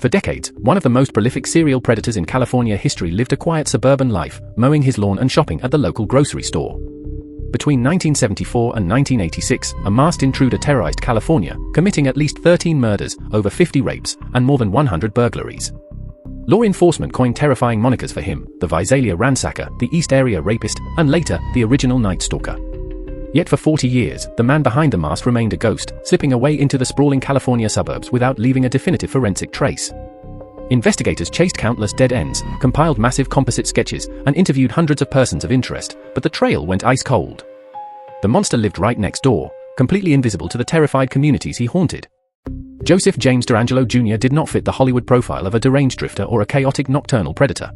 For decades, one of the most prolific serial predators in California history lived a quiet suburban life, mowing his lawn and shopping at the local grocery store. Between 1974 and 1986, a masked intruder terrorized California, committing at least 13 murders, over 50 rapes, and more than 100 burglaries. Law enforcement coined terrifying monikers for him: the Visalia Ransacker, the East Area Rapist, and later, the original Night Stalker. Yet for 40 years, the man behind the mask remained a ghost, slipping away into the sprawling California suburbs without leaving a definitive forensic trace. Investigators chased countless dead ends, compiled massive composite sketches, and interviewed hundreds of persons of interest, but the trail went ice cold. The monster lived right next door, completely invisible to the terrified communities he haunted. Joseph James DeAngelo Jr. did not fit the Hollywood profile of a deranged drifter or a chaotic nocturnal predator.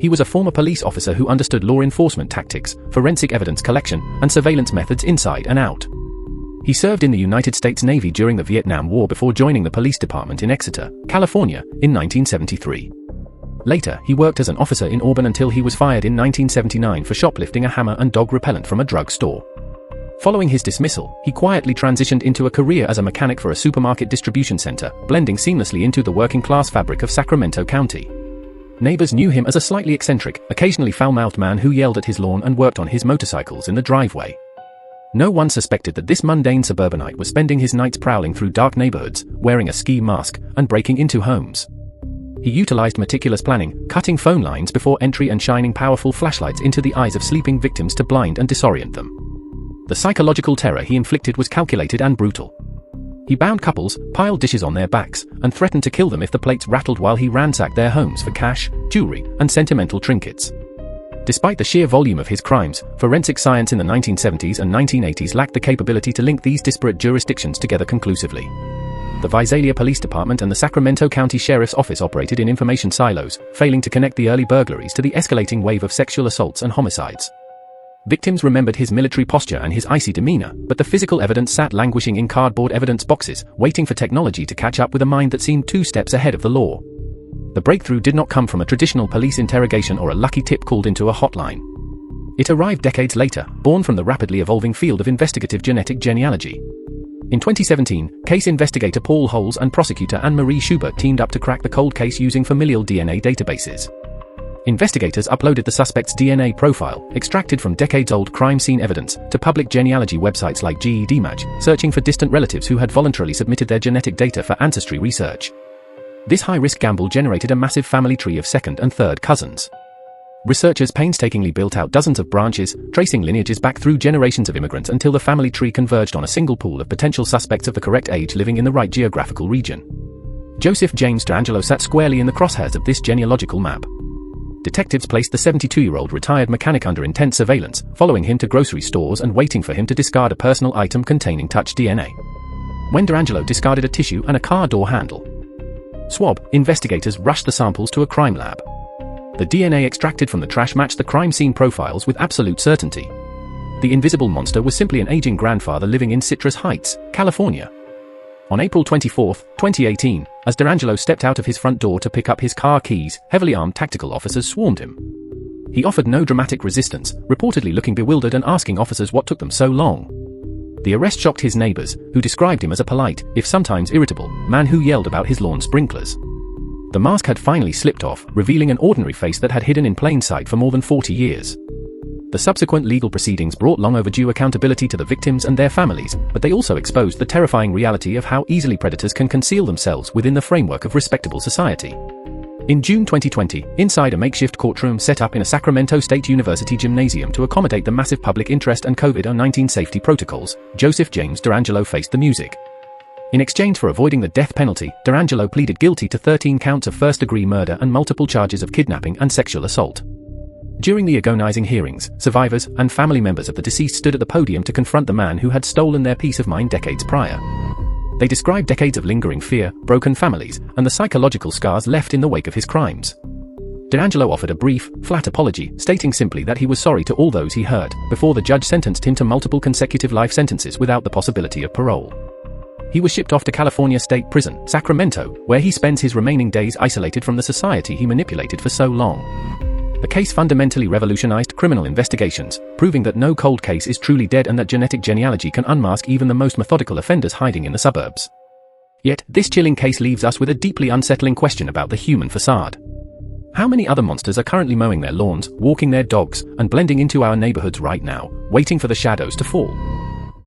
He was a former police officer who understood law enforcement tactics, forensic evidence collection, and surveillance methods inside and out. He served in the United States Navy during the Vietnam War before joining the police department in Exeter, California, in 1973. Later, he worked as an officer in Auburn until he was fired in 1979 for shoplifting a hammer and dog repellent from a drug store. Following his dismissal, he quietly transitioned into a career as a mechanic for a supermarket distribution center, blending seamlessly into the working-class fabric of Sacramento County. Neighbors knew him as a slightly eccentric, occasionally foul-mouthed man who yelled at his lawn and worked on his motorcycles in the driveway. No one suspected that this mundane suburbanite was spending his nights prowling through dark neighborhoods, wearing a ski mask, and breaking into homes. He utilized meticulous planning, cutting phone lines before entry and shining powerful flashlights into the eyes of sleeping victims to blind and disorient them. The psychological terror he inflicted was calculated and brutal. He bound couples, piled dishes on their backs, and threatened to kill them if the plates rattled while he ransacked their homes for cash, jewelry, and sentimental trinkets. Despite the sheer volume of his crimes, forensic science in the 1970s and 1980s lacked the capability to link these disparate jurisdictions together conclusively. The Visalia Police Department and the Sacramento County Sheriff's Office operated in information silos, failing to connect the early burglaries to the escalating wave of sexual assaults and homicides. Victims remembered his military posture and his icy demeanor, but the physical evidence sat languishing in cardboard evidence boxes, waiting for technology to catch up with a mind that seemed 2 steps ahead of the law. The breakthrough did not come from a traditional police interrogation or a lucky tip called into a hotline. It arrived decades later, born from the rapidly evolving field of investigative genetic genealogy. In 2017, case investigator Paul Holes and prosecutor Anne-Marie Schubert teamed up to crack the cold case using familial DNA databases. Investigators uploaded the suspect's DNA profile, extracted from decades-old crime scene evidence, to public genealogy websites like GEDmatch, searching for distant relatives who had voluntarily submitted their genetic data for ancestry research. This high-risk gamble generated a massive family tree of second and third cousins. Researchers painstakingly built out dozens of branches, tracing lineages back through generations of immigrants until the family tree converged on a single pool of potential suspects of the correct age living in the right geographical region. Joseph James DeAngelo sat squarely in the crosshairs of this genealogical map. Detectives placed the 72-year-old retired mechanic under intense surveillance, following him to grocery stores and waiting for him to discard a personal item containing touch DNA. When DeAngelo discarded a tissue and a car door handle swab, investigators rushed the samples to a crime lab. The DNA extracted from the trash matched the crime scene profiles with absolute certainty. The invisible monster was simply an aging grandfather living in Citrus Heights, California. On April 24, 2018, as DeAngelo stepped out of his front door to pick up his car keys, heavily armed tactical officers swarmed him. He offered no dramatic resistance, reportedly looking bewildered and asking officers what took them so long. The arrest shocked his neighbors, who described him as a polite, if sometimes irritable, man who yelled about his lawn sprinklers. The mask had finally slipped off, revealing an ordinary face that had hidden in plain sight for more than 40 years. The subsequent legal proceedings brought long overdue accountability to the victims and their families, but they also exposed the terrifying reality of how easily predators can conceal themselves within the framework of respectable society. In June 2020, inside a makeshift courtroom set up in a Sacramento State University gymnasium to accommodate the massive public interest and COVID-19 safety protocols, Joseph James DeAngelo faced the music. In exchange for avoiding the death penalty, DeAngelo pleaded guilty to 13 counts of first-degree murder and multiple charges of kidnapping and sexual assault. During the agonizing hearings, survivors and family members of the deceased stood at the podium to confront the man who had stolen their peace of mind decades prior. They described decades of lingering fear, broken families, and the psychological scars left in the wake of his crimes. DeAngelo offered a brief, flat apology, stating simply that he was sorry to all those he hurt, before the judge sentenced him to multiple consecutive life sentences without the possibility of parole. He was shipped off to California State Prison, Sacramento, where he spends his remaining days isolated from the society he manipulated for so long. The case fundamentally revolutionized criminal investigations, proving that no cold case is truly dead and that genetic genealogy can unmask even the most methodical offenders hiding in the suburbs. Yet, this chilling case leaves us with a deeply unsettling question about the human facade. How many other monsters are currently mowing their lawns, walking their dogs, and blending into our neighborhoods right now, waiting for the shadows to fall?